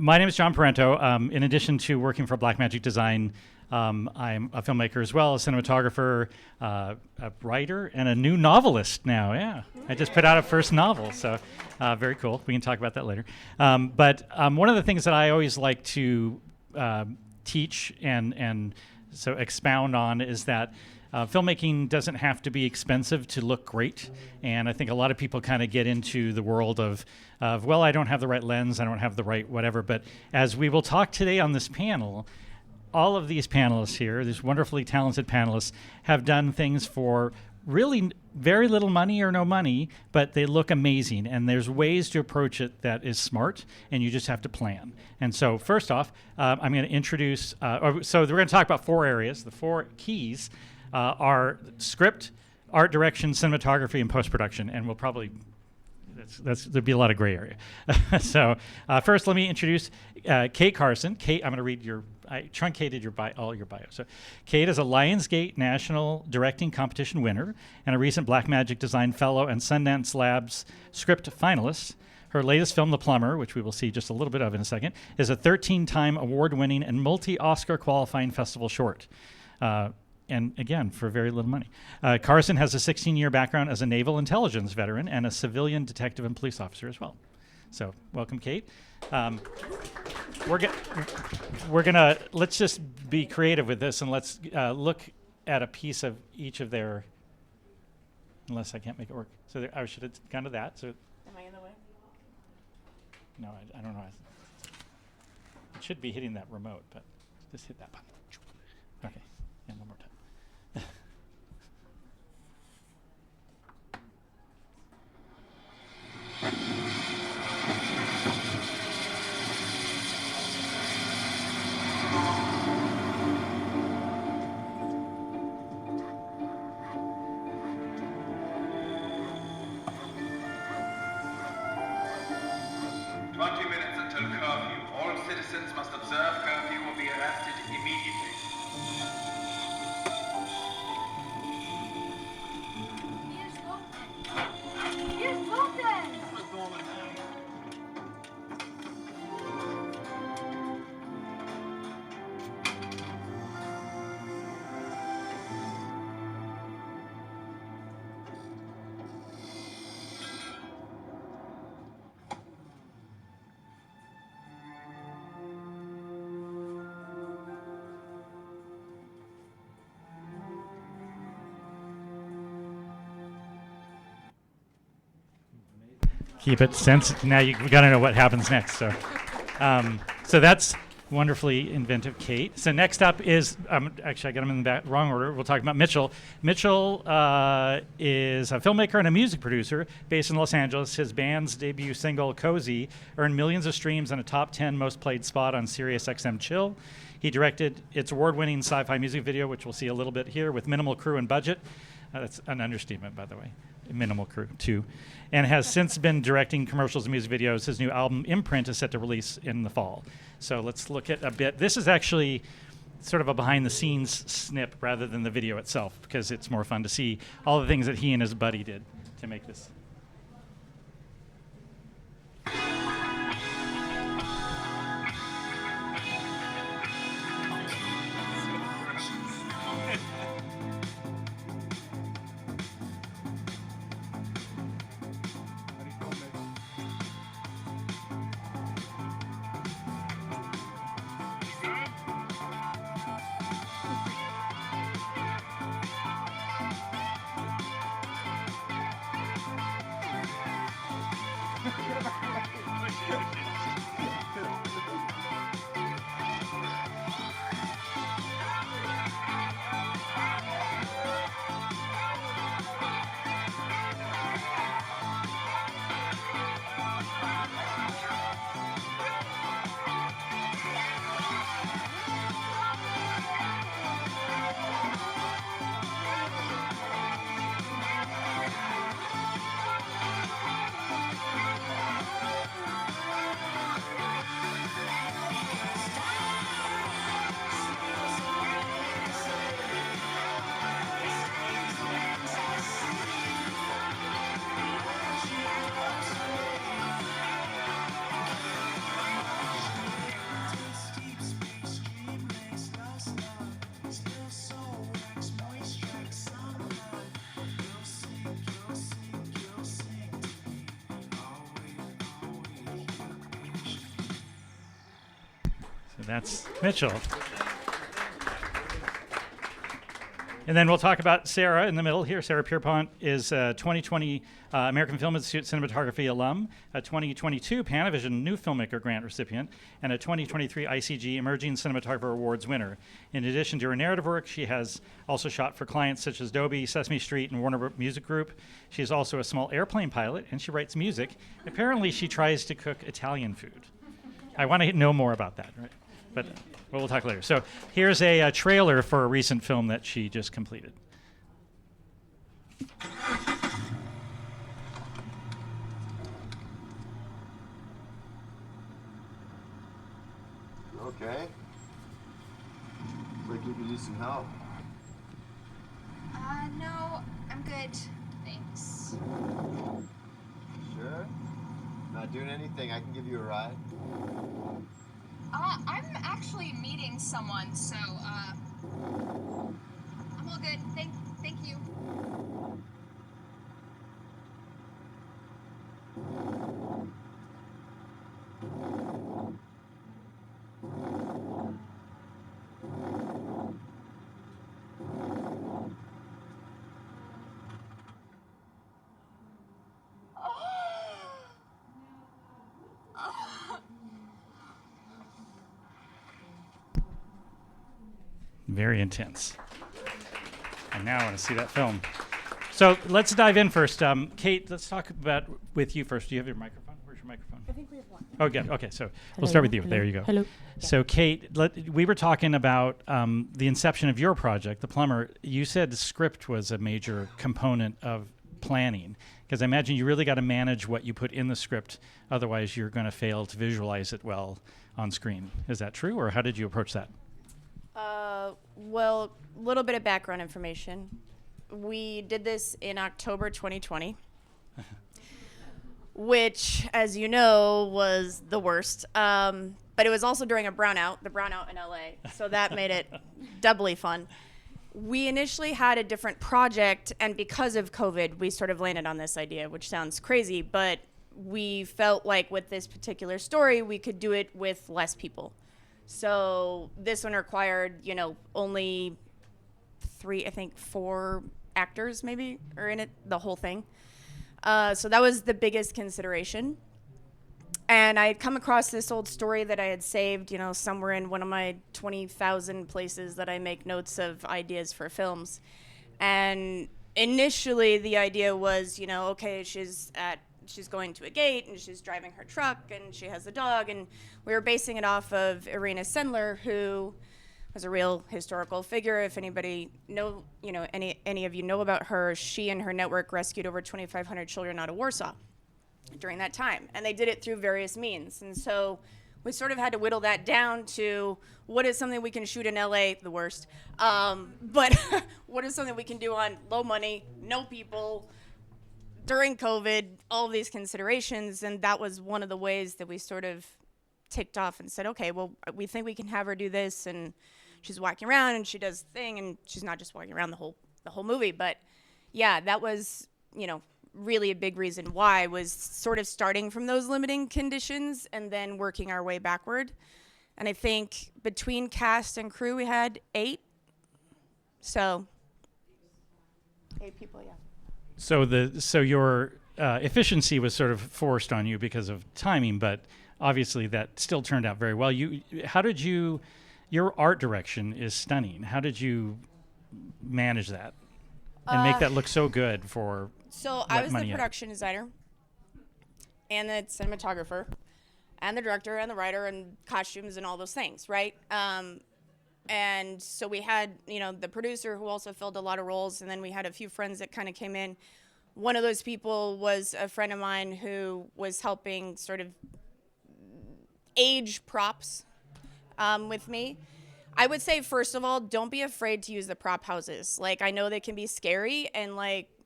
My name is John Parenteau. In addition to working for Blackmagic Design, I'm a filmmaker as well, a cinematographer, a writer, and a new novelist now. Yeah, I just put out a first novel, so very cool. We can talk about that later. But one of the things that I always like to teach and so expound on is that filmmaking doesn't have to be expensive to look great. And I think a lot of people kind of get into the world of, well, I don't have the right lens, I don't have the right whatever. But as we will talk today on this panel, all of these panelists here, these wonderfully talented panelists, have done things for really very little money or no money, but they look amazing. And there's ways to approach it that is smart, and you just have to plan. And so first off, I'm going to introduce, so we're going to talk about 4 areas. The 4 keys are script, art direction, cinematography, and post-production. And we'll probably, there'll be a lot of gray area. So first, let me introduce Cate Carson. Cate, I'm going to read I truncated all your bio. So Cate is a Lionsgate National Directing Competition winner and a recent Blackmagic Design Fellow and Sundance Labs script finalist. Her latest film, The Plumber, which we will see just a little bit of in a second, is a 13-time award-winning and multi-Oscar qualifying festival short. And again, for very little money. Carson has a 16-year background as a naval intelligence veteran and a civilian detective and police officer as well. So welcome, Cate. Let's just be creative with this, and let's look at a piece of each of their, unless I can't make it work. So I should have gone to that. So. Am I in the way? No, I don't know. It should be hitting that remote, but just hit that button. Okay, and one more time. 20 minutes until curfew. All citizens must observe curfew or be arrested immediately. Here's Lopez! Keep it sensitive. Now you got to know what happens next. So, so that's wonderfully inventive, Cate. So next up is actually I got them in the wrong order. We'll talk about Mitchell. Mitchell is a filmmaker and a music producer based in Los Angeles. His band's debut single "Cozy" earned millions of streams and a top 10 most played spot on SiriusXM Chill. He directed its award-winning sci-fi music video, which we'll see a little bit here, with minimal crew and budget. That's an understatement, by the way. Minimal crew, too. And has since been directing commercials and music videos. His new album, Imprint, is set to release in the fall. So let's look at a bit. This is actually sort of a behind-the-scenes snip rather than the video itself, because it's more fun to see all the things that he and his buddy did to make this. That's Mitchell. And then we'll talk about Sarah in the middle here. Sarah Pierpont is a 2020 American Film Institute Cinematography alum, a 2022 Panavision New Filmmaker Grant recipient, and a 2023 ICG Emerging Cinematographer Awards winner. In addition to her narrative work, she has also shot for clients such as Dolby, Sesame Street, and Warner Music Group. She is also a small airplane pilot, and she writes music. Apparently, she tries to cook Italian food. I want to know more about that, right? But we'll talk later. So here's a trailer for a recent film that she just completed. Okay. Looks like you could use some help. No, I'm good. Thanks. Sure? Not doing anything. I can give you a ride. I'm actually meeting someone, so, I'm all good. Thank you. Very intense. And now I want to see that film. So let's dive in first. Cate, let's talk about with you first. Do you have your microphone? Where's your microphone? I think we have one. Oh, good. Okay, so we'll start with you. There you go. Hello. So, Cate, we were talking about the inception of your project, The Plumber. You said the script was a major component of planning, because I imagine you really got to manage what you put in the script. Otherwise, you're going to fail to visualize it well on screen. Is that true, or how did you approach that? Well, a little bit of background information. We did this in October 2020, which, as you know, was the worst. But it was also during the brownout in LA, so that made it doubly fun. We initially had a different project, and because of COVID, we sort of landed on this idea, which sounds crazy, but we felt like with this particular story, we could do it with less people. So this one required, only 4 actors maybe are in it, the whole thing. So that was the biggest consideration. And I had come across this old story that I had saved, somewhere in one of my 20,000 places that I make notes of ideas for films. And initially the idea was, okay, she's going to a gate and she's driving her truck and she has a dog, and we were basing it off of Irina Sendler, who was a real historical figure. If anybody any of you know about her, she and her network rescued over 2,500 children out of Warsaw during that time, and they did it through various means. And so we sort of had to whittle that down to what is something we can shoot in LA, the worst, but what is something we can do on low money, no people, during COVID, all of these considerations. And that was one of the ways that we sort of ticked off and said, okay, well, we think we can have her do this, and she's walking around and she does the thing, and she's not just walking around the whole movie. But yeah, that was, really a big reason why, was sort of starting from those limiting conditions and then working our way backward. And I think between cast and crew, we had 8. So 8 people, yeah. So your efficiency was sort of forced on you because of timing, but obviously that still turned out very well. Your art direction is stunning. How did you manage that and make that look so good for? So I was the production designer and the cinematographer and the director and the writer and costumes and all those things, right? And so we had, the producer who also filled a lot of roles, and then we had a few friends that kind of came in. One of those people was a friend of mine who was helping sort of age props with me. I would say, first of all, don't be afraid to use the prop houses. Like, I know they can be scary, and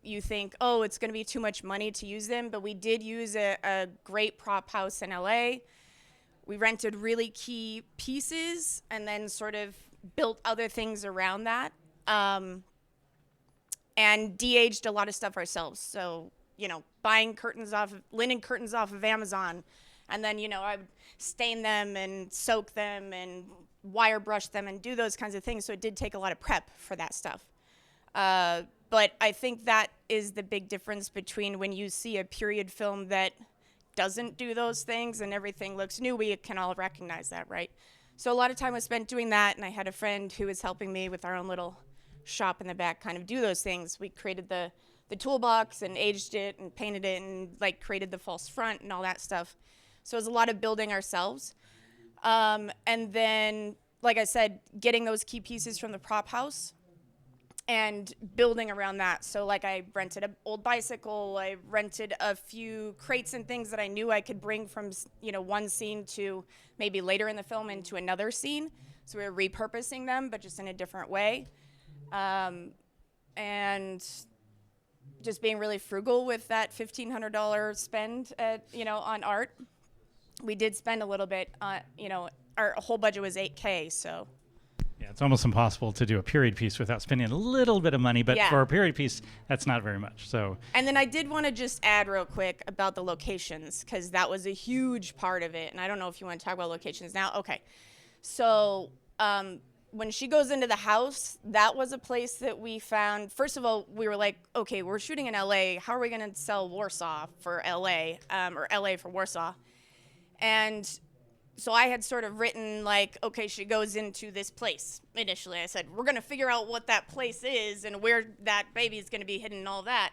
you think, oh, it's going to be too much money to use them, but we did use a great prop house in LA. We rented really key pieces and then sort of built other things around that, and de-aged a lot of stuff ourselves. So, buying linen curtains off of Amazon And then, you know, I would stain them and soak them and wire brush them and do those kinds of things. So it did take a lot of prep for that stuff. But I think that is the big difference between when you see a period film that doesn't do those things and everything looks new. We can all recognize that, right? So a lot of time was spent doing that, and I had a friend who was helping me with our own little shop in the back kind of do those things. We created the toolbox and aged it and painted it and like created the false front and all that stuff. So it was a lot of building ourselves. And then, like I said, getting those key pieces from the prop house and building around that. So like I rented an old bicycle, I rented a few crates and things that I knew I could bring from, you know, one scene to maybe later in the film into another scene. So we were repurposing them, but just in a different way. And just being really frugal with that $1,500 spend on art. We did spend a little bit, our whole budget was $8K, so. Yeah, it's almost impossible to do a period piece without spending a little bit of money, but Yeah. for a period piece, that's not very much. So, And then I did want to just add real quick about the locations, because that was a huge part of it. And I don't know if you want to talk about locations now. Okay. So when she goes into the house, that was a place that we found. First of all, we were like, okay, we're shooting in LA. How are we going to sell Warsaw for LA, or LA for Warsaw? And so I had sort of written like, okay, she goes into this place initially. I said, we're going to figure out what that place is and where that baby is going to be hidden and all that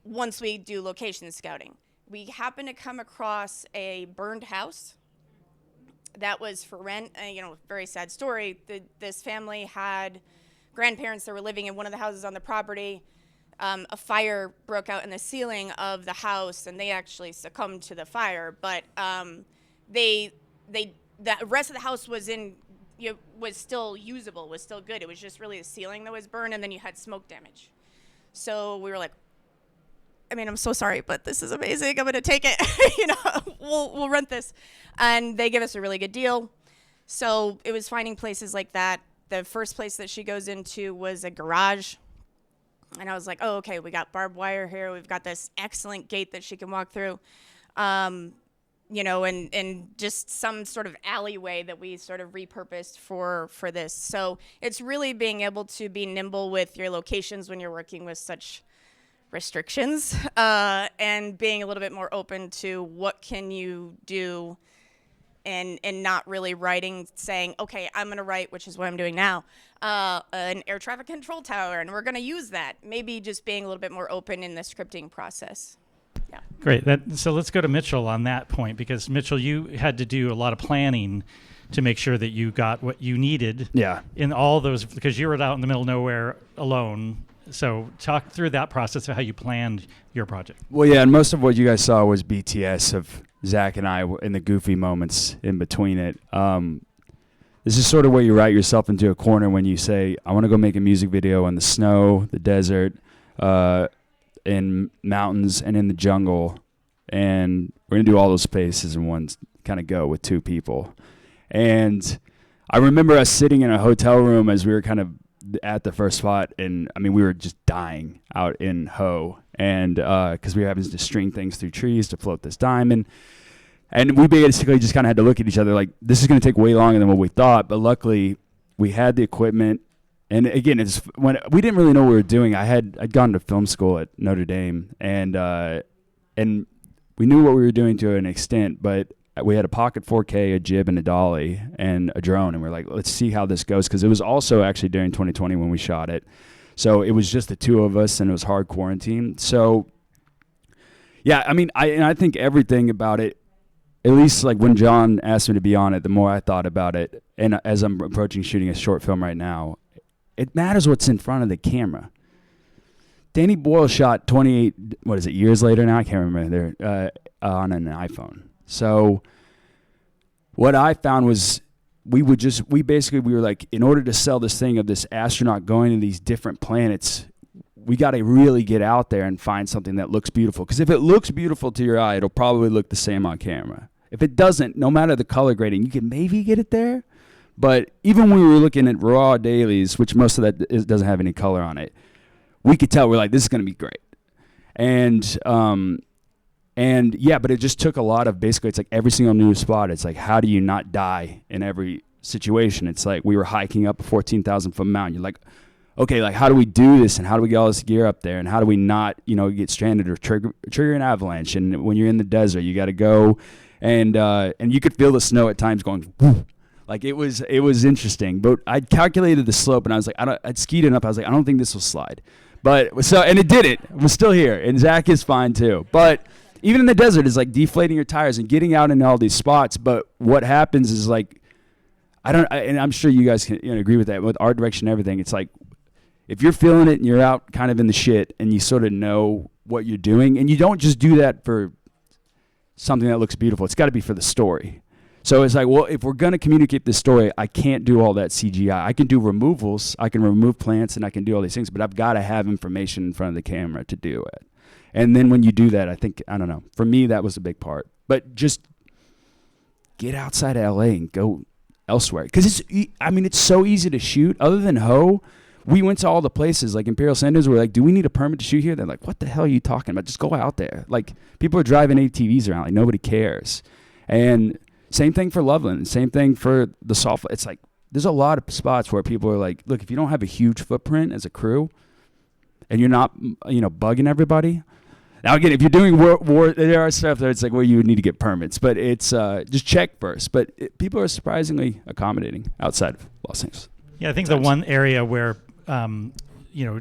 once we do location scouting. We happened to come across a burned house that was for rent. Very sad story. This family had grandparents that were living in one of the houses on the property. A fire broke out in the ceiling of the house, and they actually succumbed to the fire. But the rest of the house was still usable, was still good. It was just really the ceiling that was burned, and then you had smoke damage. So we were like, I'm so sorry, but this is amazing. I'm gonna take it. We'll rent this, and they give us a really good deal. So it was finding places like that. The first place that she goes into was a garage. And I was like, oh, okay, we got barbed wire here. We've got this excellent gate that she can walk through, and just some sort of alleyway that we sort of repurposed for this. So it's really being able to be nimble with your locations when you're working with such restrictions, and being a little bit more open to what can you do, and not really saying, okay, I'm going to write, which is what I'm doing now, an air traffic control tower, and we're going to use that. Maybe just being a little bit more open in the scripting process. Yeah. great. So let's go to Mitchell on that point, because Mitchell, you had to do a lot of planning to make sure that you got what you needed. Yeah. In all those, because you were out in the middle of nowhere alone. So talk through that process of how you planned your project. Well, yeah, and most of what you guys saw was BTS of Zach and I in the goofy moments in between it. This is sort of where you write yourself into a corner when you say, I want to go make a music video in the snow, the desert, in mountains, and in the jungle. And we're going to do all those spaces in one kind of go with two people. And I remember us sitting in a hotel room as we were kind of at the first spot, and we were just dying out in Ho, and because we were having to string things through trees to float this diamond, and we basically just kind of had to look at each other like, this is going to take way longer than what we thought. But luckily we had the equipment, and again, it's when we didn't really know what we were doing. I'd gone to film school at Notre Dame, and we knew what we were doing to an extent, but we had a pocket 4K, a jib, and a dolly, and a drone, and we're like, let's see how this goes, because it was also actually during 2020 when we shot it. So it was just the two of us, and it was hard quarantine. So, yeah, I think everything about it, at least like when John asked me to be on it, the more I thought about it, and as I'm approaching shooting a short film right now, it matters what's in front of the camera. Danny Boyle shot 28, years later now? I can't remember. On an iPhone. So what I found was we were like, in order to sell this thing of this astronaut going to these different planets, we got to really get out there and find something that looks beautiful. Because if it looks beautiful to your eye, it'll probably look the same on camera. If it doesn't, no matter the color grading, you can maybe get it there. But even when we were looking at raw dailies, which most of that doesn't have any color on it, we could tell we're like, this is going to be great. And And yeah, but it just took a lot of, basically it's like every single new spot, it's like, how do you not die in every situation? It's like we were hiking up a 14,000 foot mountain. You're like, okay, like how do we do this, and how do we get all this gear up there, and how do we not, get stranded or trigger an avalanche? And when you're in the desert, you got to go, and you could feel the snow at times going, whoo. Like it was interesting. But I calculated the slope, and I was like, I'd skied enough. I was like, I don't think this will slide. But so, and it did it. We're still here, and Zach is fine too. But even in the desert, it's like deflating your tires and getting out into all these spots. But what happens is like, and I'm sure you guys can agree with that. With art direction and everything, it's like, if you're feeling it and you're out kind of in the shit and you sort of know what you're doing, and you don't just do that for something that looks beautiful, it's got to be for the story. So it's like, well, if we're going to communicate this story, I can't do all that CGI. I can do removals, I can remove plants, and I can do all these things, but I've got to have information in front of the camera to do it. And then when you do that, I don't know, for me, that was a big part. But just get outside of LA and go elsewhere. Because it's so easy to shoot. Other than Ho, we went to all the places, like Imperial Sanders, we're like, do we need a permit to shoot here? They're like, what the hell are you talking about? Just go out there. Like, people are driving ATVs around, like, nobody cares. And same thing for Loveland, same thing for the Salt. It's like, there's a lot of spots where people are like, look, if you don't have a huge footprint as a crew, and you're not, bugging everybody. Now, again, if you're doing war, there are stuff that it's like where you would need to get permits, but it's just check first. But people are surprisingly accommodating outside of Los Angeles. Yeah, I think the one area where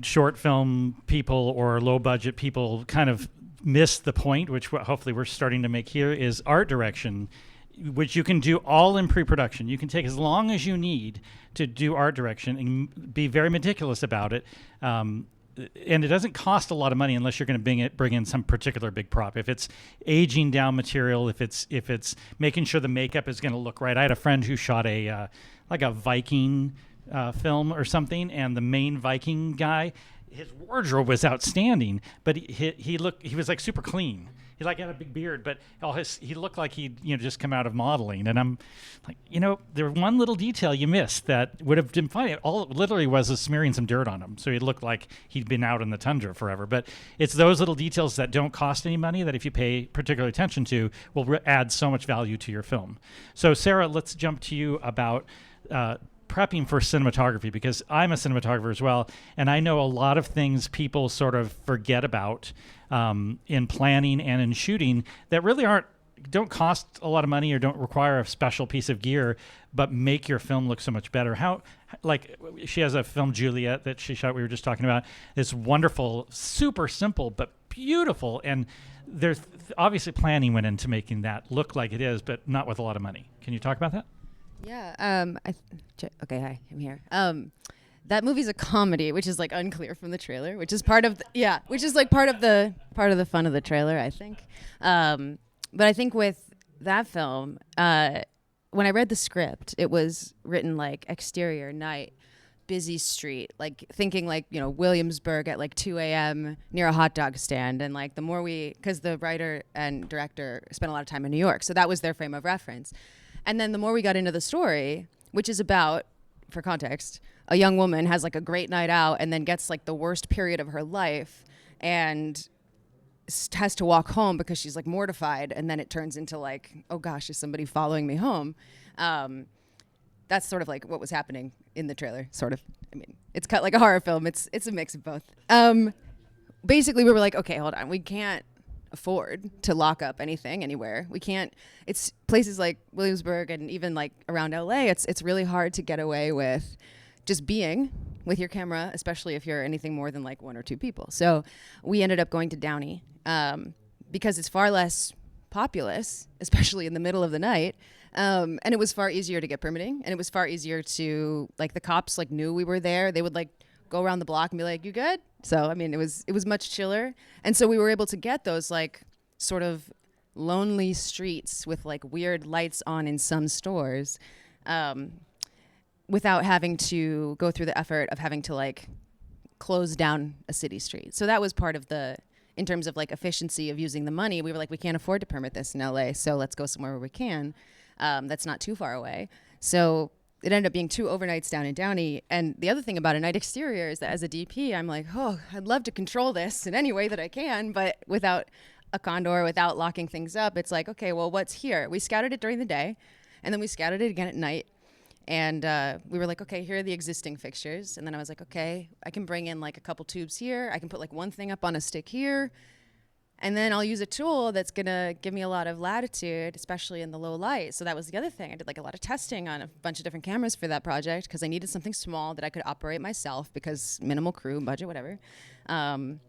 short film people or low budget people kind of miss the point, which hopefully we're starting to make here, is art direction, which you can do all in pre-production. You can take as long as you need to do art direction and be very meticulous about it. And it doesn't cost a lot of money unless you're going to bring in some particular big prop. If it's aging down material, if it's making sure the makeup is going to look right. I had a friend who shot a Viking film or something, and the main Viking guy, his wardrobe was outstanding, but he was like super clean. He had a big beard, but he looked like he'd just come out of modeling. And I'm like, there was one little detail you missed that would have been fine. All it literally was smearing some dirt on him, so he looked like he'd been out in the tundra forever. But it's those little details that don't cost any money that if you pay particular attention to will add so much value to your film. So Sarah, let's jump to you about prepping for cinematography, because I'm a cinematographer as well, and I know a lot of things people sort of forget about in planning and in shooting that really don't cost a lot of money or don't require a special piece of gear, but make your film look so much better. Like she has a film, Juliet, that she shot, we were just talking about. It's wonderful, super simple, but beautiful. And there's obviously planning went into making that look like it is, but not with a lot of money. Can you talk about that? Yeah. Okay. Hi, I'm here. That movie's a comedy, which is like unclear from the trailer, which is part of the fun of the trailer, I think. But I think with that film, when I read the script, it was written like exterior, night, busy street, like thinking like, Williamsburg at like 2 a.m. near a hot dog stand. And like because the writer and director spent a lot of time in New York, so that was their frame of reference. And then the more we got into the story, which is about, for context, a young woman has like a great night out and then gets like the worst period of her life and has to walk home because she's like mortified, and then it turns into like, oh gosh, is somebody following me home? That's sort of like what was happening in the trailer, sort of. I mean, it's cut like a horror film. It's a mix of both. Basically, we were like, okay, hold on. We can't afford to lock up anything anywhere. We can't. It's places like Williamsburg and even like around LA. It's really hard to get away with just being with your camera, especially if you're anything more than like one or two people. So we ended up going to Downey because it's far less populous, especially in the middle of the night. And it was far easier to get permitting, and it was far easier to, like, the cops like knew we were there. They would like go around the block and be like, "You good?" So I mean, it was much chiller, and so we were able to get those like sort of lonely streets with like weird lights on in some stores, without having to go through the effort of having to like close down a city street. So that was part of in terms of like efficiency of using the money. We were like, we can't afford to permit this in LA, so let's go somewhere where we can. That's not too far away. So it ended up being 2 overnights down in Downey. And the other thing about a night exterior is that as a DP, I'm like, oh, I'd love to control this in any way that I can, but without a condor without locking things up. It's like, okay, well, what's here? We scouted it during the day, and then we scouted it again at night. And we were like, okay, here are the existing fixtures. And then I was like, okay, I can bring in like a couple tubes here. I can put like one thing up on a stick here. And then I'll use a tool that's going to give me a lot of latitude, especially in the low light. So that was the other thing. I did like a lot of testing on a bunch of different cameras for that project because I needed something small that I could operate myself because minimal crew, budget, whatever. And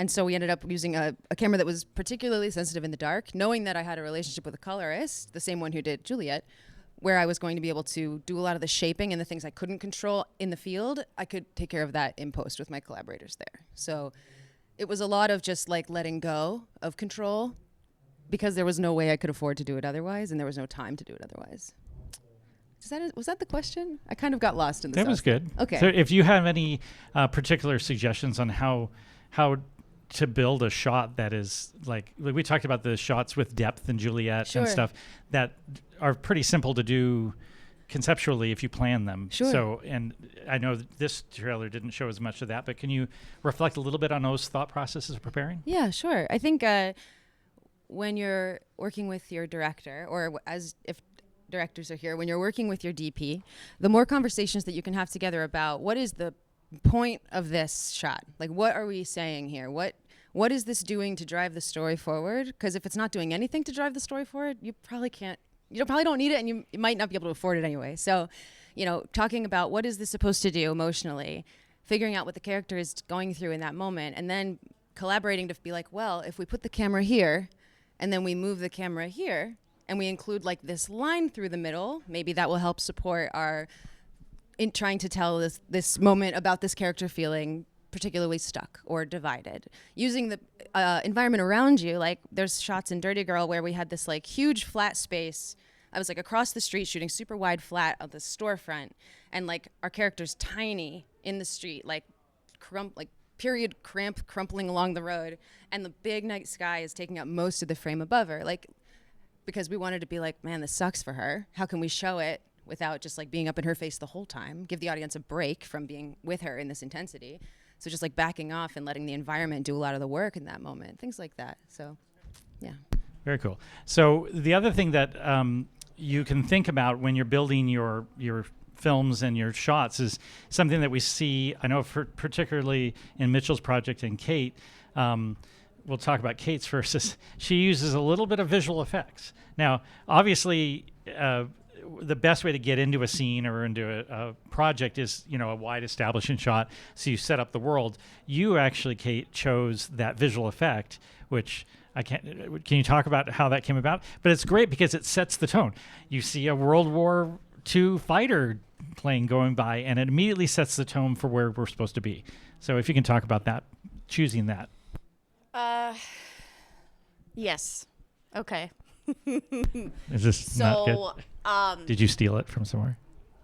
so we ended up using a camera that was particularly sensitive in the dark, knowing that I had a relationship with a colorist, the same one who did Juliet, where I was going to be able to do a lot of the shaping and the things I couldn't control in the field. I could take care of that in post with my collaborators there. So it was a lot of just like letting go of control because there was no way I could afford to do it otherwise, and there was no time to do it otherwise. Was that the question? I kind of got lost in the That was good. Okay. So if you have any particular suggestions on how to build a shot that is like we talked about the shots with depth and Juliet and stuff that are pretty simple to do conceptually if you plan them. Sure. So, and I know this trailer didn't show as much of that, but can you reflect a little bit on those thought processes of preparing? Yeah, sure. I think when you're working with your director, or as if directors are here, when you're working with your DP, the more conversations that you can have together about what is the point of this shot? Like, what are we saying here? What is this doing to drive the story forward? Because if it's not doing anything to drive the story forward, you probably can't. You probably don't need it, and you might not be able to afford it anyway. So, talking about what is this supposed to do emotionally, figuring out what the character is going through in that moment, and then collaborating to be like, well, if we put the camera here, and then we move the camera here, and we include like this line through the middle, maybe that will help support our in trying to tell this moment about this character feeling particularly stuck or divided. Using the environment around you, like there's shots in Dirty Girl where we had this like huge flat space. I was like across the street shooting super wide flat of the storefront, and like our character's tiny in the street, like period cramp crumpling along the road, and the big night sky is taking up most of the frame above her, like because we wanted to be like, man, this sucks for her. How can we show it without just like being up in her face the whole time? Give the audience a break from being with her in this intensity. So just like backing off and letting the environment do a lot of the work in that moment, things like that. So, yeah. Very cool. So the other thing that you can think about when you're building your films and your shots is something that we see, I know particularly in Mitchell's project and Cate, we'll talk about Cate's first, is she uses a little bit of visual effects. Now, obviously, the best way to get into a scene or into a project is, a wide establishing shot. So you set up the world. You actually, Cate, chose that visual effect, which can you talk about how that came about? But it's great because it sets the tone. You see a World War II fighter plane going by, and it immediately sets the tone for where we're supposed to be. So if you can talk about that, choosing that. Yes. Okay. Is this not good? Did you steal it from somewhere?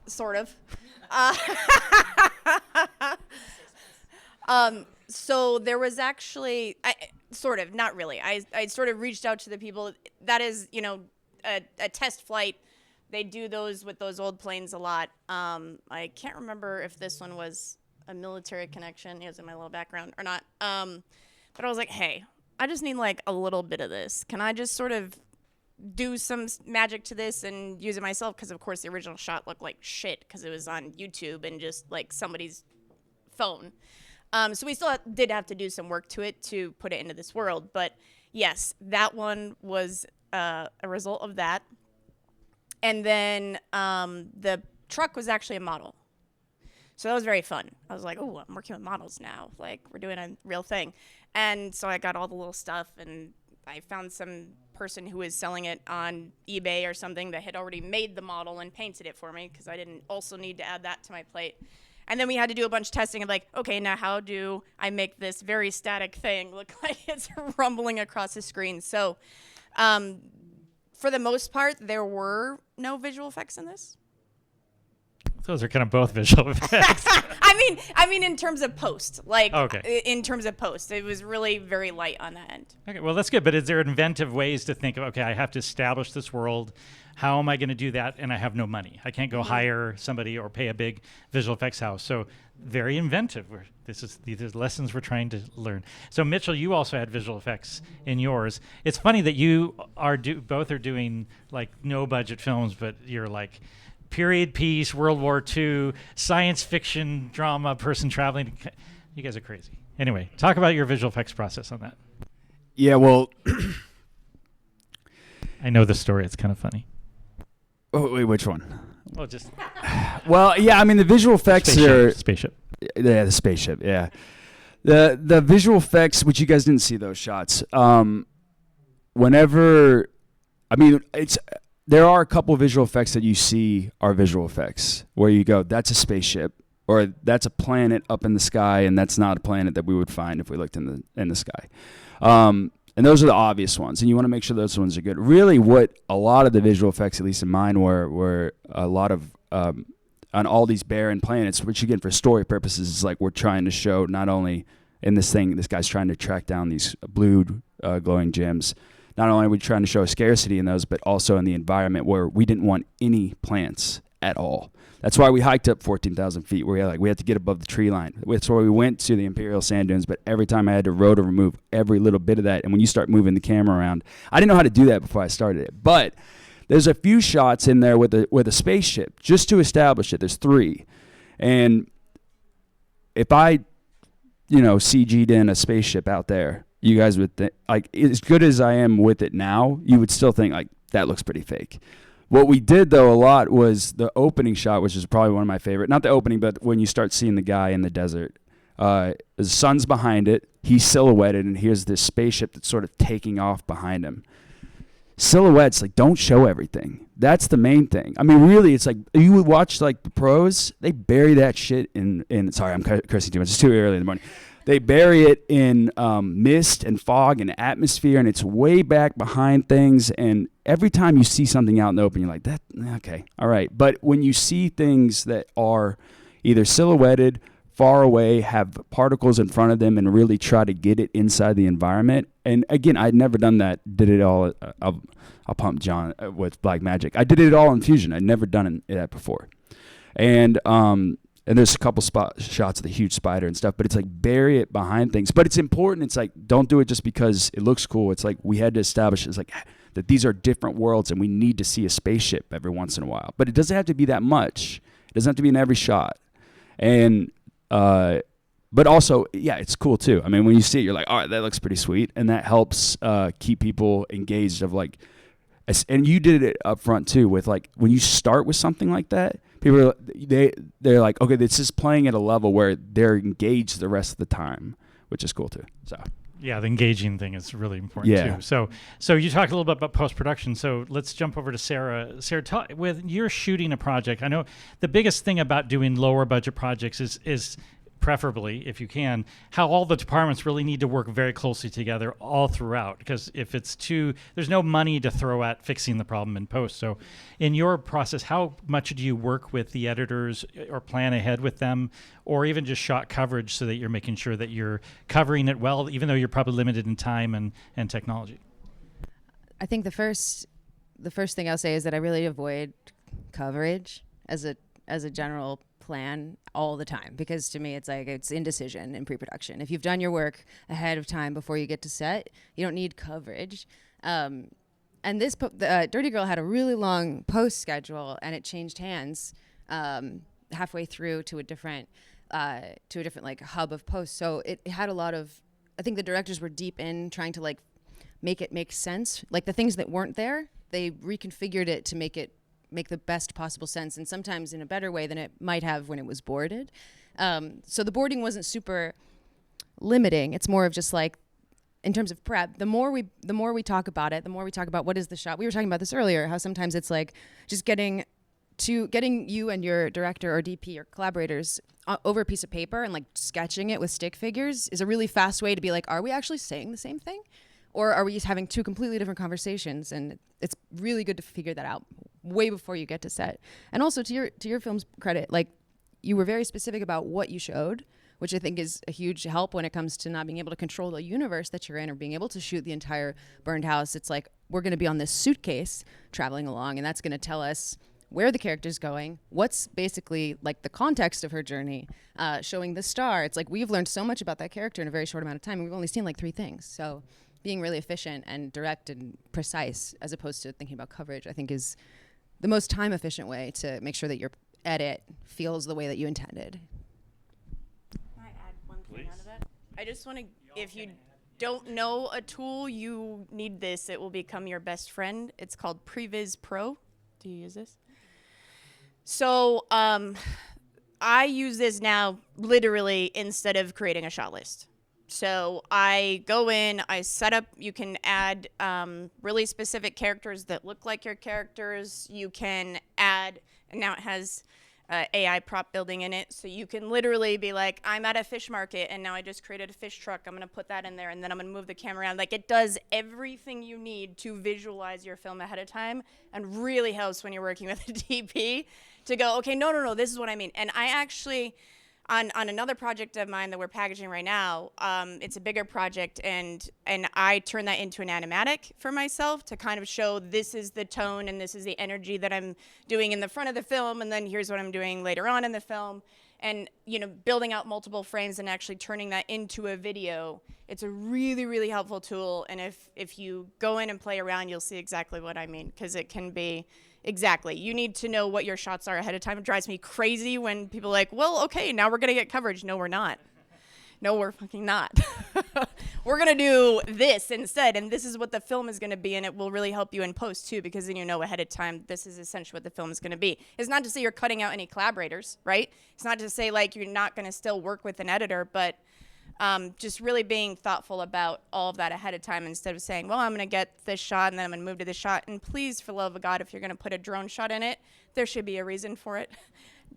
Sort of. So there was actually, sort of, not really. I sort of reached out to the people. That is, a test flight. They do those with those old planes a lot. I can't remember if this one was a military connection. It was in my little background or not. But I was like, hey, I just need like a little bit of this. Can I just sort of do some magic to this and use it myself? Because of course the original shot looked like shit because it was on YouTube and just like somebody's phone. So we still did have to do some work to it to put it into this world. But yes, that one was a result of that. And then the truck was actually a model. So that was very fun. I was like, oh, I'm working with models now. Like, we're doing a real thing. And so I got all the little stuff, and I found some person who was selling it on eBay or something that had already made the model and painted it for me because I didn't also need to add that to my plate. And then we had to do a bunch of testing of like, okay, now how do I make this very static thing look like it's rumbling across the screen? So for the most part, there were no visual effects in this. Those are kind of both visual effects. I mean, in terms of post, like, Okay. in terms of post, it was really very light on that end. Okay, well, that's good. But is there inventive ways to think of, okay, I have to establish this world. How am I going to do that? And I have no money. I can't go hire somebody or pay a big visual effects house. So very inventive. These are lessons we're trying to learn. So Mitchell, you also had visual effects in yours. It's funny that you both are doing like no budget films, but you're like period piece, World War II, science fiction, drama, person traveling. You guys are crazy. Anyway, talk about your visual effects process on that. Yeah, well, I know the story. It's kind of funny. oh, wait, which one? Well, just Well, yeah, I mean the visual effects are spaceship. yeah, the spaceship, yeah. The visual effects, which you guys didn't see those shots. Whenever, I mean, there are a couple of visual effects that you see are visual effects where you go, that's a spaceship, or that's a planet up in the sky, and that's not a planet that we would find if we looked in the sky. And those are the obvious ones, and you want to make sure those ones are good. Really, what a lot of the visual effects, at least in mine, were a lot of on all these barren planets, which again, for story purposes, is like we're trying to show not only in this thing, this guy's trying to track down these blue glowing gems. Not only are we trying to show scarcity in those, but also in the environment where we didn't want any plants at all. That's why we hiked up 14,000 feet. We had to get above the tree line. That's why we went to the Imperial Sand Dunes. But every time I had to rotor remove every little bit of that. And when you start moving the camera around, I didn't know how to do that before I started it. But there's a few shots in there with a spaceship just to establish it. There's 3, and if I, CG'd in a spaceship out there, you guys would think, like, as good as I am with it now, you would still think like that looks pretty fake. What we did, though, a lot was the opening shot, which is probably one of my favorite. Not the opening, but when you start seeing the guy in the desert. The sun's behind it. He's silhouetted, and here's this spaceship that's sort of taking off behind him. Silhouettes, like, don't show everything. That's the main thing. I mean, really, it's like, you would watch, like, the pros, they bury that shit in sorry, I'm cursing too much. It's too early in the morning. They bury it in mist and fog and atmosphere, and it's way back behind things. And every time you see something out in the open, you're like, that, okay, all right. But when you see things that are either silhouetted, far away, have particles in front of them, and really try to get it inside the environment. And again, I'd never done that. Did it all. I'll pump John with Blackmagic. I did it all in Fusion. I'd never done that before. And there's a couple shots of the huge spider and stuff, but it's like bury it behind things. But it's important. It's like, don't do it just because it looks cool. It's like we had to establish it's like that these are different worlds, and we need to see a spaceship every once in a while. But it doesn't have to be that much. It doesn't have to be in every shot. And but also, yeah, it's cool too. I mean, when you see it, you're like, all right, that looks pretty sweet, and that helps keep people engaged. Of like, and you did it up front too with like when you start with something like that, people they're like, okay, this is playing at a level where they're engaged the rest of the time, which is cool too. So. Yeah, the engaging thing is really important too. So you talked a little bit about post-production. So let's jump over to Sarah. Sarah, with you're shooting a project, I know the biggest thing about doing lower budget projects is preferably, if you can, how all the departments really need to work very closely together all throughout. Because if it's there's no money to throw at fixing the problem in post. So in your process, how much do you work with the editors or plan ahead with them, or even just shot coverage so that you're making sure that you're covering it well, even though you're probably limited in time and technology? I think the first thing I'll say is that I really avoid coverage as a general plan all the time, because to me it's indecision in pre-production. If you've done your work ahead of time before you get to set, you don't need coverage. And this Dirty Girl had a really long post schedule, and it changed hands halfway through to a different like hub of post. So it had a lot of, I think the directors were deep in trying to like make it make sense. Like the things that weren't there, they reconfigured it to make the best possible sense, and sometimes in a better way than it might have when it was boarded. So the boarding wasn't super limiting. It's more of just like, in terms of prep, the more we talk about it, the more we talk about what is the shot. We were talking about this earlier, how sometimes it's like just getting you and your director or DP or collaborators over a piece of paper and like sketching it with stick figures is a really fast way to be like, are we actually saying the same thing? Or are we just having two completely different conversations? And it's really good to figure that out way before you get to set. And also to your film's credit, like you were very specific about what you showed, which I think is a huge help when it comes to not being able to control the universe that you're in or being able to shoot the entire burned house. It's like, we're going to be on this suitcase traveling along, and that's going to tell us where the character's going, what's basically like the context of her journey, showing the star. It's like we've learned so much about that character in a very short amount of time, and we've only seen like 3 things. So being really efficient and direct and precise as opposed to thinking about coverage, I think is the most time efficient way to make sure that your edit feels the way that you intended. Can I add one thing out of that? I just want to, if you don't know a tool, you need this. It will become your best friend. It's called Previs Pro. Do you use this? So I use this now literally instead of creating a shot list. So I go in, I set up, you can add really specific characters that look like your characters. You can add, and now it has AI prop building in it. So you can literally be like, I'm at a fish market and now I just created a fish truck. I'm going to put that in there and then I'm going to move the camera around. Like, it does everything you need to visualize your film ahead of time, and really helps when you're working with a DP to go, okay, no, this is what I mean. And I actually, on another project of mine that we're packaging right now, it's a bigger project, and I turn that into an animatic for myself to kind of show this is the tone and this is the energy that I'm doing in the front of the film, and then here's what I'm doing later on in the film. And, you know, building out multiple frames and actually turning that into a video. It's a really, really helpful tool, and if you go in and play around, you'll see exactly what I mean, because it can be exactly. You need to know what your shots are ahead of time. It drives me crazy when people are like, well, okay, now we're going to get coverage. No, we're not. No, we're fucking not. We're going to do this instead, and this is what the film is going to be, and it will really help you in post, too, because then you know ahead of time this is essentially what the film is going to be. It's not to say you're cutting out any collaborators, right? It's not to say, like, you're not going to still work with an editor, but just really being thoughtful about all of that ahead of time instead of saying, well, I'm going to get this shot and then I'm going to move to this shot. And please, for the love of God, if you're going to put a drone shot in it, there should be a reason for it.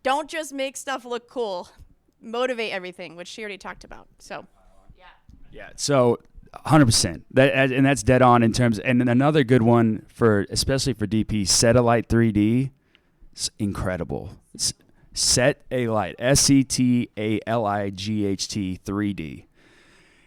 Don't just make stuff look cool. Motivate everything, which she already talked about. So, Yeah, so 100%. And that's dead on in terms. And another good one for, especially for DP, Satellite 3D. It's incredible. Set-A-Light, SETALIGHT 3D.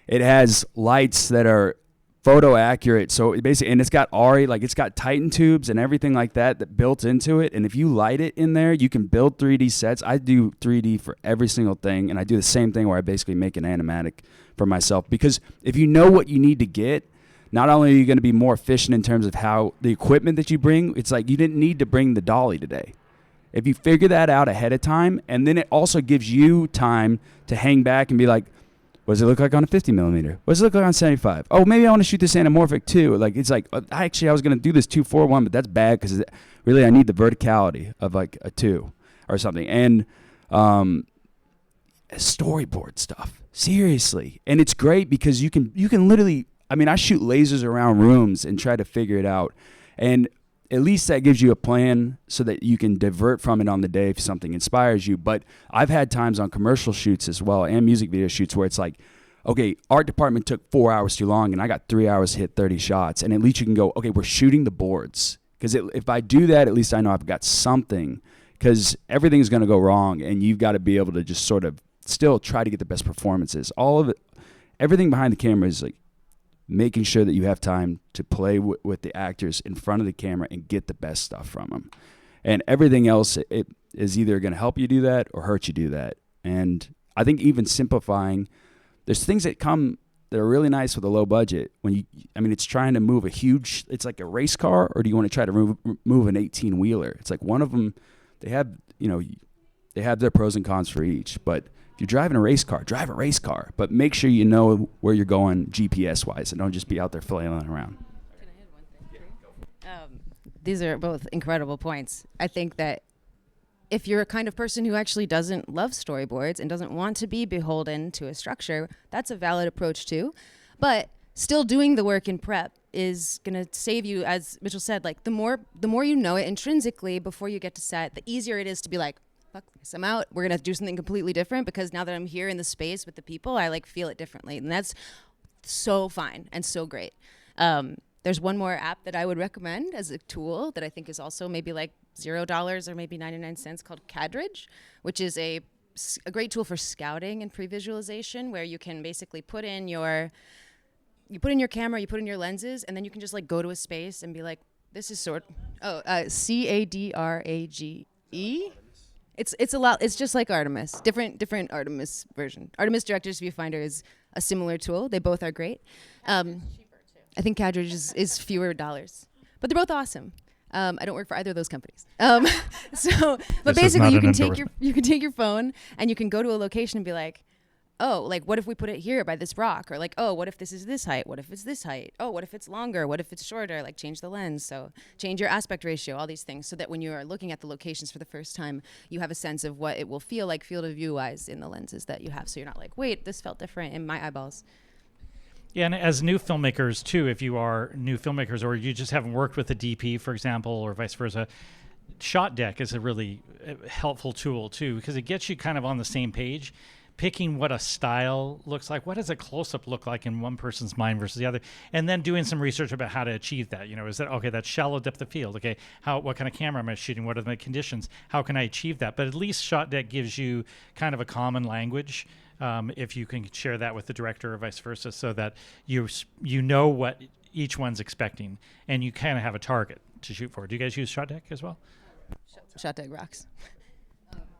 It has lights that are photo accurate. So basically, and it's got ARRI, like it's got Titan tubes and everything like that built into it. And if you light it in there, you can build 3D sets. I do 3D for every single thing, and I do the same thing where I basically make an animatic for myself. Because if you know what you need to get, not only are you going to be more efficient in terms of how the equipment that you bring, it's like you didn't need to bring the dolly today. If you figure that out ahead of time, and then it also gives you time to hang back and be like, what does it look like on a 50 millimeter? What does it look like on 75? Oh, maybe I want to shoot this anamorphic too. Like, it's like, I was going to do this 2-4-1, but that's bad because really I need the verticality of like a 2 or something. And storyboard stuff, seriously. And it's great because you can literally, I mean, I shoot lasers around rooms and try to figure it out. And at least that gives you a plan so that you can divert from it on the day if something inspires you. But I've had times on commercial shoots as well and music video shoots where it's like, okay, art department took 4 hours too long and I got 3 hours to hit 30 shots. And at least you can go, okay, we're shooting the boards. Because if I do that, at least I know I've got something. Because everything's going to go wrong and you've got to be able to just sort of still try to get the best performances. All of it, everything behind the camera is like, making sure that you have time to play with the actors in front of the camera and get the best stuff from them. And everything else, it is either going to help you do that or hurt you do that. And I think even simplifying, there's things that come that are really nice with a low budget. It's trying to move it's like a race car, or do you want to try to move an 18-wheeler? It's like one of them, they have their pros and cons for each, but if you're driving a race car, drive a race car, but make sure you know where you're going GPS-wise and don't just be out there flailing around. Can I add one thing? These are both incredible points. I think that if you're a kind of person who actually doesn't love storyboards and doesn't want to be beholden to a structure, that's a valid approach too. But still doing the work in prep is going to save you, as Mitchell said, like the more you know it intrinsically before you get to set, the easier it is to be like, fuck this, I'm out. We're going to do something completely different because now that I'm here in the space with the people, I like feel it differently. And that's so fine and so great. There's one more app that I would recommend as a tool that I think is also maybe like $0 or maybe 99 cents called Cadridge, which is a great tool for scouting and pre-visualization, where you can basically put in your camera, you put in your lenses, and then you can just like go to a space and be like, this is Cadrage. It's a lot. It's just like Artemis, different Artemis version. Artemis Director's Viewfinder is a similar tool. They both are great. I think Cadridge is fewer dollars, but they're both awesome. I don't work for either of those companies. But basically, you can take your phone and you can go to a location and be like, oh, like what if we put it here by this rock? Or like, oh, what if this is this height? What if it's this height? Oh, what if it's longer? What if it's shorter? Like change the lens. So change your aspect ratio, all these things, so that when you are looking at the locations for the first time, you have a sense of what it will feel like field of view wise in the lenses that you have. So you're not like, wait, this felt different in my eyeballs. Yeah, and as new filmmakers too, if you are new filmmakers or you just haven't worked with a DP, for example, or vice versa, Shot Deck is a really helpful tool too, because it gets you kind of on the same page, picking what a style looks like. What does a close-up look like in one person's mind versus the other? And then doing some research about how to achieve that. You know, is that, okay, that's shallow depth of field. Okay, what kind of camera am I shooting? What are the conditions? How can I achieve that? But at least Shot Deck gives you kind of a common language, if you can share that with the director or vice versa, so that you know what each one's expecting and you kind of have a target to shoot for. Do you guys use Shot Deck as well? Shot Deck rocks.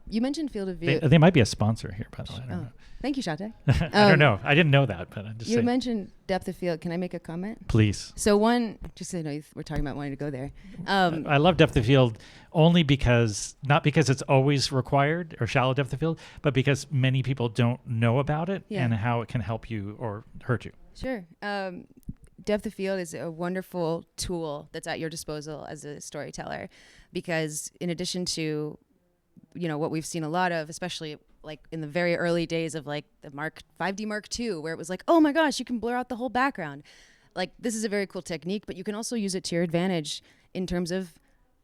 You mentioned field of view. They might be a sponsor here, by the way. I don't know. Thank you, Shot Deck. I don't know. I didn't know that, but I'm just saying. You mentioned depth of field. Can I make a comment? Please. So one, just so you know, we're talking about wanting to go there. I love depth of field only because, not because it's always required or shallow depth of field, but because many people don't know about it and how it can help you or hurt you. Sure. Depth of field is a wonderful tool that's at your disposal as a storyteller, because in addition to, you know, what we've seen a lot of, especially like in the very early days of like the 5D Mark II, where it was like, oh my gosh, you can blur out the whole background. Like, this is a very cool technique, but you can also use it to your advantage in terms of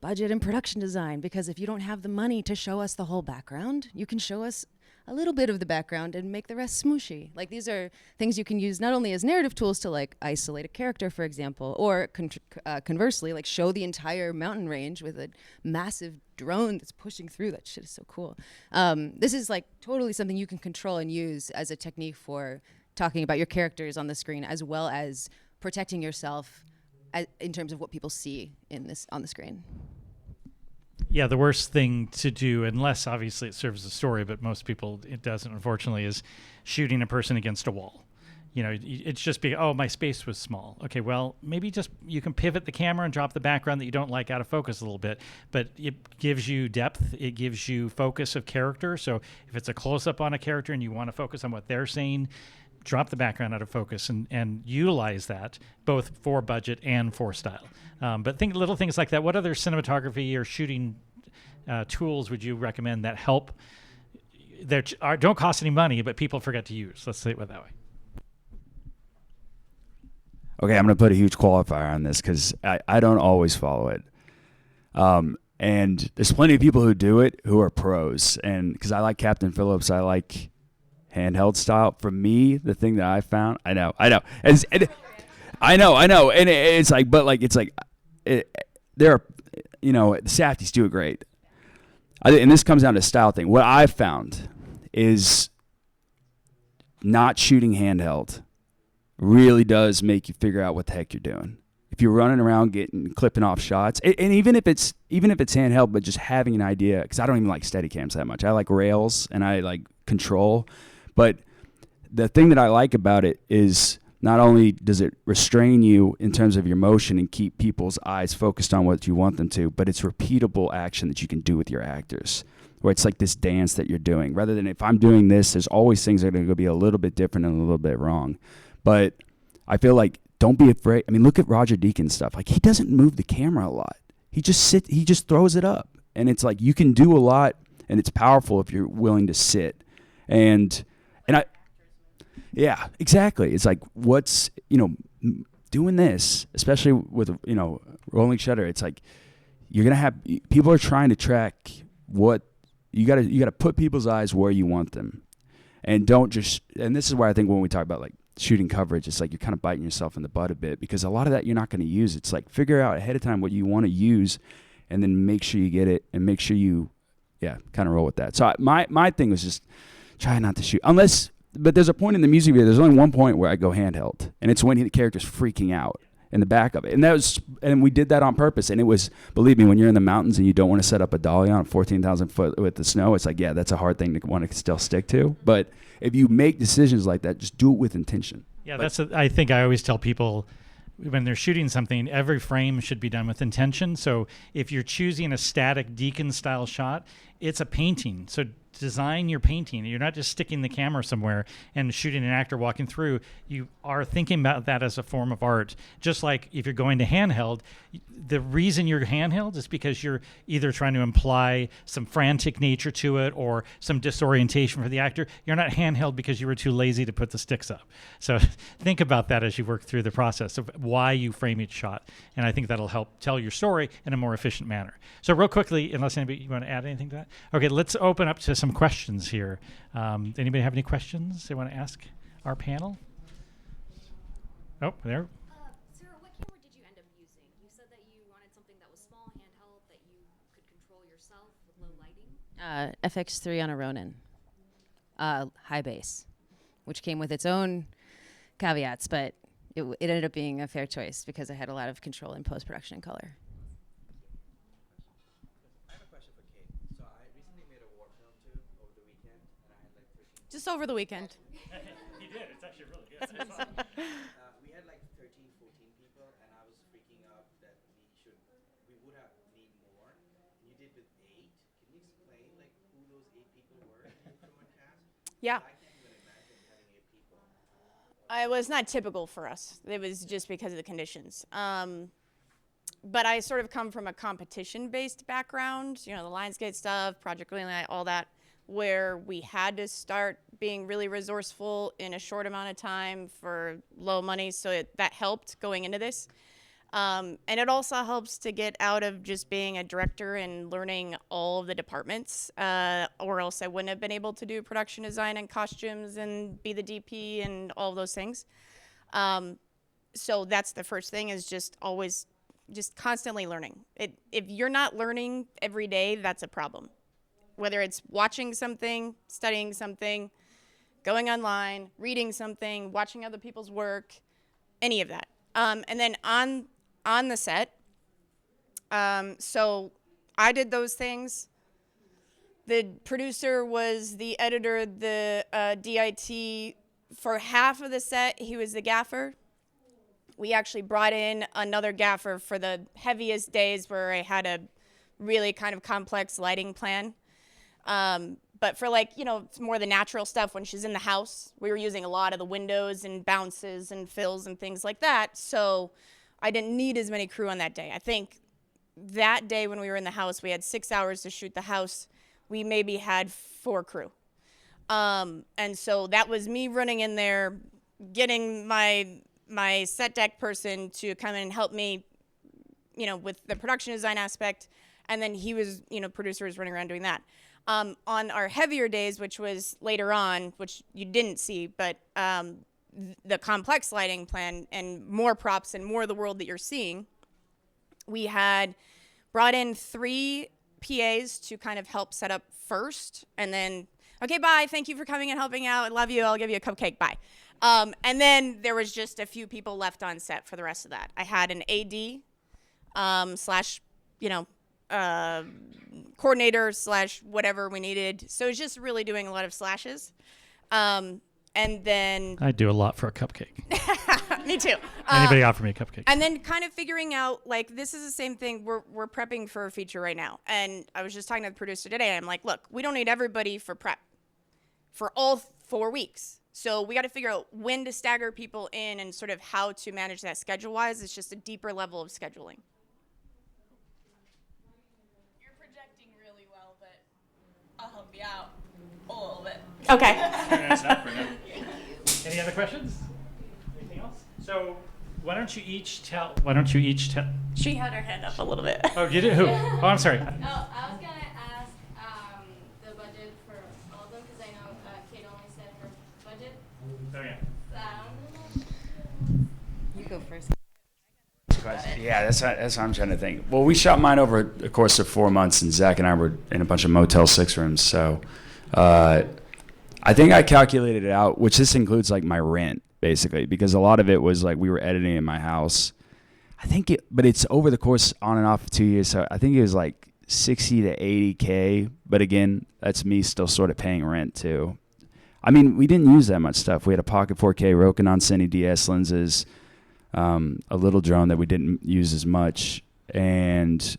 budget and production design, because if you don't have the money to show us the whole background, you can show us a little bit of the background and make the rest smooshy. Like, these are things you can use not only as narrative tools to like isolate a character, for example, or conversely, like show the entire mountain range with a massive drone that's pushing through. That shit is so cool. This is like totally something you can control and use as a technique for talking about your characters on the screen, as well as protecting yourself in terms of what people see on the screen. Yeah, the worst thing to do, unless obviously it serves the story, but most people it doesn't, unfortunately, is shooting a person against a wall. You know, it's just oh, my space was small. Okay, well, maybe just you can pivot the camera and drop the background that you don't like out of focus a little bit, but it gives you depth. It gives you focus of character. So if it's a close-up on a character and you want to focus on what they're saying, drop the background out of focus and utilize that both for budget and for style. But think little things like that. What other cinematography or shooting tools would you recommend that help? That don't cost any money, but people forget to use. Let's say it that way. Okay, I'm going to put a huge qualifier on this because I don't always follow it. And there's plenty of people who do it who are pros. And because I like Captain Phillips, I like handheld style. For me, the thing that I found, I know. And it's like, but like, it's like, there are, you know, the Safdies do it great. And this comes down to style thing. What I've found is not shooting handheld really does make you figure out what the heck you're doing. If you're running around clipping off shots, and even if it's handheld, but just having an idea, because I don't even like Steadicams that much. I like rails and I like control. But the thing that I like about it is not only does it restrain you in terms of your motion and keep people's eyes focused on what you want them to, but it's repeatable action that you can do with your actors, where it's like this dance that you're doing. Rather than if I'm doing this, there's always things that are going to be a little bit different and a little bit wrong. But I feel like don't be afraid. I mean, look at Roger Deakins stuff. Like, he doesn't move the camera a lot. He just throws it up. And it's like you can do a lot, and it's powerful if you're willing to sit. And yeah, exactly. It's like doing this, especially with, rolling shutter. It's like you're going to have people are trying to track what you got to put people's eyes where you want them. And don't just, and this is where I think when we talk about like shooting coverage, it's like you're kind of biting yourself in the butt a bit, because a lot of that you're not going to use. It's like figure out ahead of time what you want to use, and then make sure you get it, and make sure you, kind of roll with that. So my thing was just try not to shoot but there's a point in the music video. There's only one point where I go handheld, and it's when the character's freaking out in the back of it, and we did that on purpose. And it was, believe me, when you're in the mountains and you don't want to set up a dolly on 14,000 foot with the snow, it's like, that's a hard thing to want to still stick to. But if you make decisions like that, just do it with intention. Yeah, I think I always tell people when they're shooting something, every frame should be done with intention. So if you're choosing a static Deacon style shot, it's a painting. So design your painting. You're not just sticking the camera somewhere and shooting an actor walking through. You are thinking about that as a form of art. Just like if you're going to handheld, the reason you're handheld is because you're either trying to imply some frantic nature to it or some disorientation for the actor. You're not handheld because you were too lazy to put the sticks up. So think about that as you work through the process of why you frame each shot. And I think that'll help tell your story in a more efficient manner. So real quickly, unless anybody, you want to add anything to that? Okay, let's open up to some questions here. Anybody have any questions they want to ask our panel? Oh, there. Sarah, what camera did you end up using? You said that you wanted something that was small, handheld, that you could control yourself with low lighting. FX3 on a Ronin, high base, which came with its own caveats, but it ended up being a fair choice because I had a lot of control in post-production and color. Just over the weekend. He did. It's actually really good. We had like 13, 14 people, and I was freaking out that we would have need more. You did with 8. Can you explain like who those 8 people were from one cast? Yeah. I can't even imagine having 8 people. It was not typical for us. It was just because of the conditions. But I sort of come from a competition-based background, the Lionsgate stuff, Project Greenlight, all that, where we had to start being really resourceful in a short amount of time for low money. So that helped going into this. And it also helps to get out of just being a director and learning all of the departments, or else I wouldn't have been able to do production design and costumes and be the DP and all of those things. So that's the first thing, is just always just constantly learning. If you're not learning every day, that's a problem. Whether it's watching something, studying something, going online, reading something, watching other people's work, any of that. And then on the set, so I did those things. The producer was the editor, the DIT. For half of the set, he was the gaffer. We actually brought in another gaffer for the heaviest days where I had a really kind of complex lighting plan. But for more the natural stuff when she's in the house, we were using a lot of the windows and bounces and fills and things like that. So I didn't need as many crew on that day. I think that day when we were in the house, we had 6 hours to shoot the house. We maybe had 4 crew. And so that was me running in there, getting my set deck person to come in and help me, with the production design aspect. And then he was, producer was running around doing that. On our heavier days, which was later on, which you didn't see, but the complex lighting plan and more props and more of the world that you're seeing, we had brought in 3 PAs to kind of help set up first, and then, okay, bye, thank you for coming and helping out, I love you, I'll give you a cupcake, bye. And then there was just a few people left on set for the rest of that. I had an AD slash, coordinator slash whatever we needed. So it's just really doing a lot of slashes. And then I do a lot for a cupcake. Me too. Anybody offer me a cupcake? And then kind of figuring out, this is the same thing. We're prepping for a feature right now. And I was just talking to the producer today. I'm like, look, we don't need everybody for prep for all 4 weeks. So we got to figure out when to stagger people in and sort of how to manage that schedule-wise. It's just a deeper level of scheduling. You're projecting really well, but I'll help you out a little bit. Okay. Any other questions? Anything else? So why don't you each tell? She had her hand up a little bit. Oh, you did? Who? Oh, I'm sorry. Oh, I was going to ask the budget for all of them, because I know Cate only said her budget. Oh, yeah. You go first. Yeah, that's what I'm trying to think. Well, we shot mine over the course of 4 months, and Zach and I were in a bunch of Motel 6 rooms. So I think I calculated it out, which this includes like my rent, basically, because a lot of it was like we were editing in my house. But it's over the course on and off of 2 years. So I think it was like 60 to 80K. But again, that's me still sort of paying rent too. I mean, we didn't use that much stuff. We had a Pocket 4K Rokinon Cine DS lenses, a little drone that we didn't use as much, and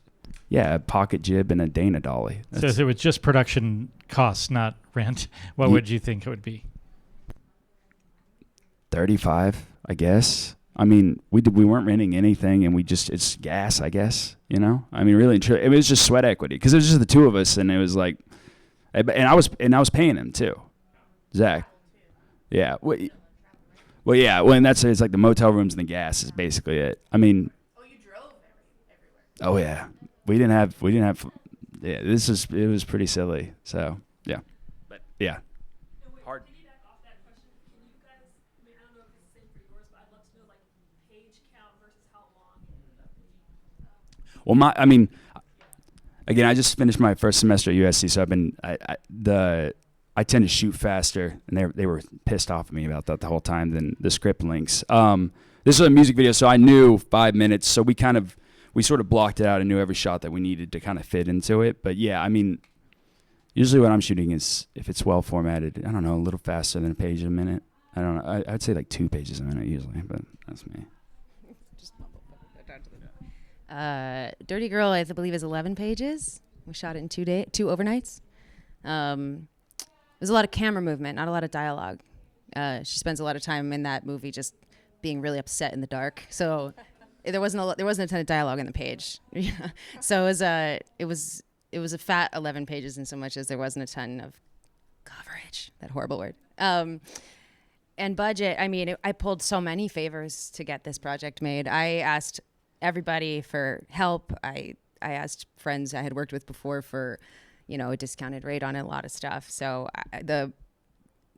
yeah, a pocket jib and a Dana dolly. So if it was just production costs, not rent, what would you think it would be? 35, I guess. I mean, we weren't renting anything, and it's gas, I guess. You know, I mean, really, it was just sweat equity because it was just the two of us, and it was like, and I was paying him too, Zach. Yeah. Well, yeah. Well, and it's like the motel rooms and the gas is basically it. I mean. Oh, you drove everywhere. Oh yeah. We didn't have. Yeah. It was pretty silly. So yeah. But yeah. Hard. Off that question, can you guys? I mean, I don't know if it's the same for yours, but I'd love to know like page count versus how long it ended up being. Well, again, I just finished my first semester at USC, so I tend to shoot faster, and they were pissed off at me about that the whole time than the script links. This was a music video, so I knew 5 minutes, so we sort of blocked it out and knew every shot that we needed to kind of fit into it. But yeah, I mean, usually what I'm shooting is, if it's well formatted, I don't know, a little faster than a page a minute. I don't know. I'd say like 2 pages a minute usually, but that's me. Dirty Girl, I believe, is 11 pages. We shot it in 2 overnights. There's a lot of camera movement, not a lot of dialogue. She spends a lot of time in that movie just being really upset in the dark. So there wasn't a ton of dialogue in the page. So it was a fat 11 pages in so much as there wasn't a ton of coverage. That horrible word. And budget. I mean, I pulled so many favors to get this project made. I asked everybody for help. I asked friends I had worked with before for, a discounted rate on a lot of stuff. So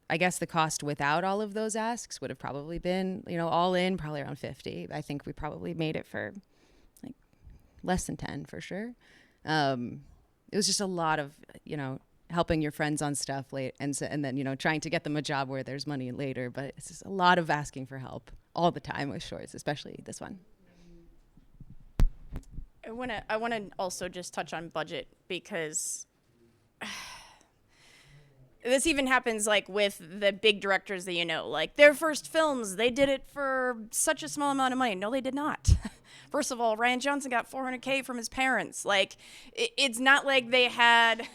I guess the cost without all of those asks would have probably been, all in probably around 50. I think we probably made it for like less than 10 for sure. It was just a lot of, helping your friends on stuff late and then, trying to get them a job where there's money later. But it's just a lot of asking for help all the time with shorts, especially this one. I want to also just touch on budget, because this even happens like with the big directors that like their first films, they did it for such a small amount of money. No, they did not. First of all, Rian Johnson got $400K from his parents. Like, it's not like they had,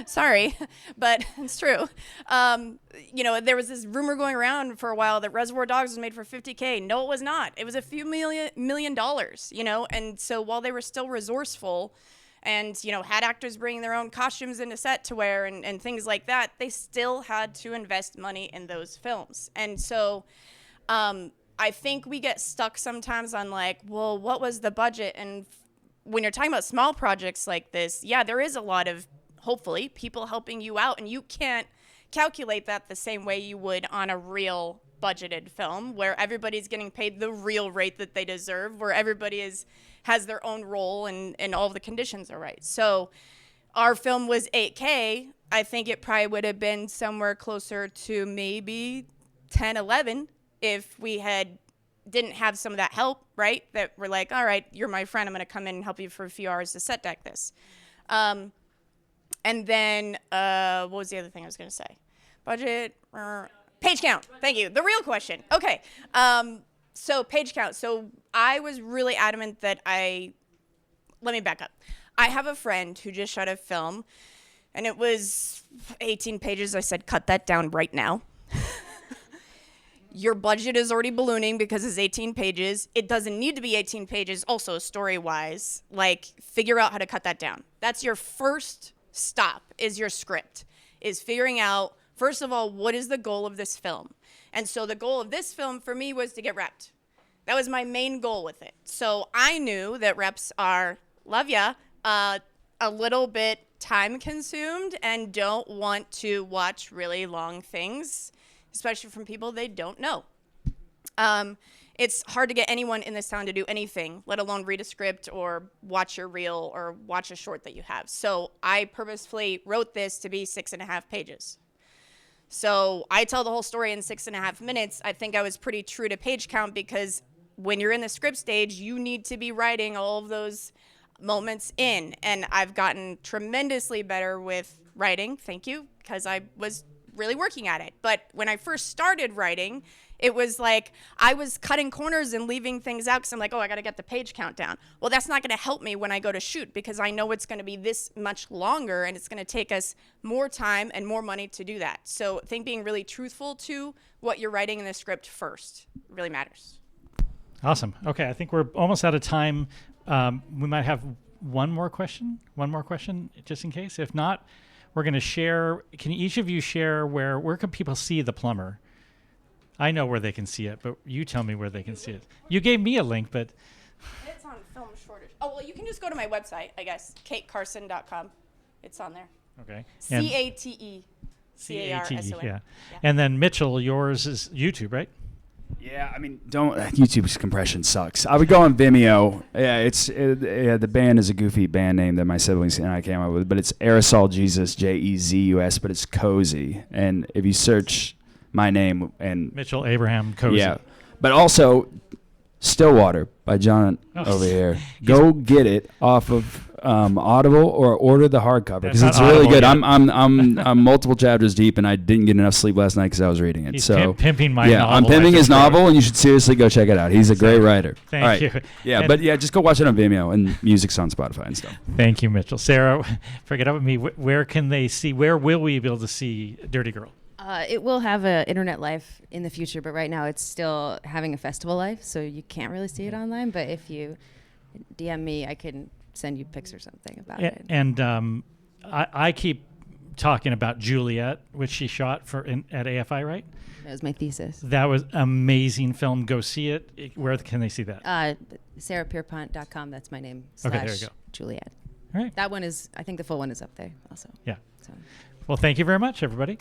sorry, but it's true. There was this rumor going around for a while that Reservoir Dogs was made for $50K. No, it was not. It was a few million dollars, and so while they were still resourceful and, had actors bringing their own costumes into set to wear and things like that, they still had to invest money in those films. And so, I think we get stuck sometimes on like, well, what was the budget? And when you're talking about small projects like this, yeah, there is a lot of, hopefully, people helping you out, and you can't calculate that the same way you would on a real budgeted film where everybody's getting paid the real rate that they deserve, where everybody has their own role and all of the conditions are right. So our film was 8K. I think it probably would have been somewhere closer to maybe 10, 11 if we didn't have some of that help, right? That we're like, all right, you're my friend, I'm going to come in and help you for a few hours to set deck this. And then, what was the other thing I was going to say? Budget, page count. Thank you. The real question. Okay. So page count. So I was really adamant that let me back up. I have a friend who just shot a film, and it was 18 pages. I said, cut that down right now. Your budget is already ballooning because it's 18 pages. It doesn't need to be 18 pages also story-wise. Like, figure out how to cut that down. That's your first stop, is your script, is figuring out, first of all, what is the goal of this film? And so the goal of this film for me was to get repped. That was my main goal with it. So I knew that reps are, love ya, a little bit time consumed and don't want to watch really long things, especially from people they don't know, It's hard to get anyone in this town to do anything, let alone read a script or watch your reel or watch a short that you have. So I purposefully wrote this to be 6.5 pages. So I tell the whole story in 6.5 minutes. I think I was pretty true to page count because when you're in the script stage, you need to be writing all of those moments in. And I've gotten tremendously better with writing, thank you, because I was really working at it. But when I first started writing, it was like I was cutting corners and leaving things out because I'm like, oh, I got to get the page count down. Well, that's not going to help me when I go to shoot because I know it's going to be this much longer and it's going to take us more time and more money to do that. So I think being really truthful to what you're writing in the script first really matters. Awesome. Okay, I think we're almost out of time. We might have one more question just in case. If not, we're going to share. Can each of you share where can people see The Plumber? I know where they can see it, but you tell me where they can see it. You gave me a link, but... It's on Film Shortage. Oh, well, you can just go to my website, I guess, catecarson.com. It's on there. Okay. CATE. CATE, yeah. And then Mitchell, yours is YouTube, right? Yeah, I mean, YouTube's compression sucks. I would go on Vimeo. Yeah, the band is a goofy band name that my siblings and I came up with, but it's Aerosol Jesus, JEZUS, but it's cozy. And if you search my name and Mitchell Abraham Cozy. Yeah, but also Stillwater by John over here. Go get it off of Audible or order the hardcover because it's really good. Yet. I'm multiple chapters deep and I didn't get enough sleep last night because I was reading it. He's so pimping my novel. I'm pimping his novel and you should seriously go check it out. He's a great writer. Thank you. Yeah, And but just go watch it on Vimeo and music's on Spotify and stuff. Thank you, Mitchell. Sarah, forget about me. Where can they see? Where will we be able to see Dirty Girl? It will have an internet life in the future, but right now it's still having a festival life, so you can't really see it online. But if you DM me, I can send you pics or something about it. And I keep talking about Juliet, which she shot at AFI, right? That was my thesis. That was amazing film. Go see it. Where can they see that? SarahPierpont.com. That's my name. Okay, there you go. Juliet. All right. That one is, I think the full one is up there also. Yeah. So. Well, thank you very much, everybody.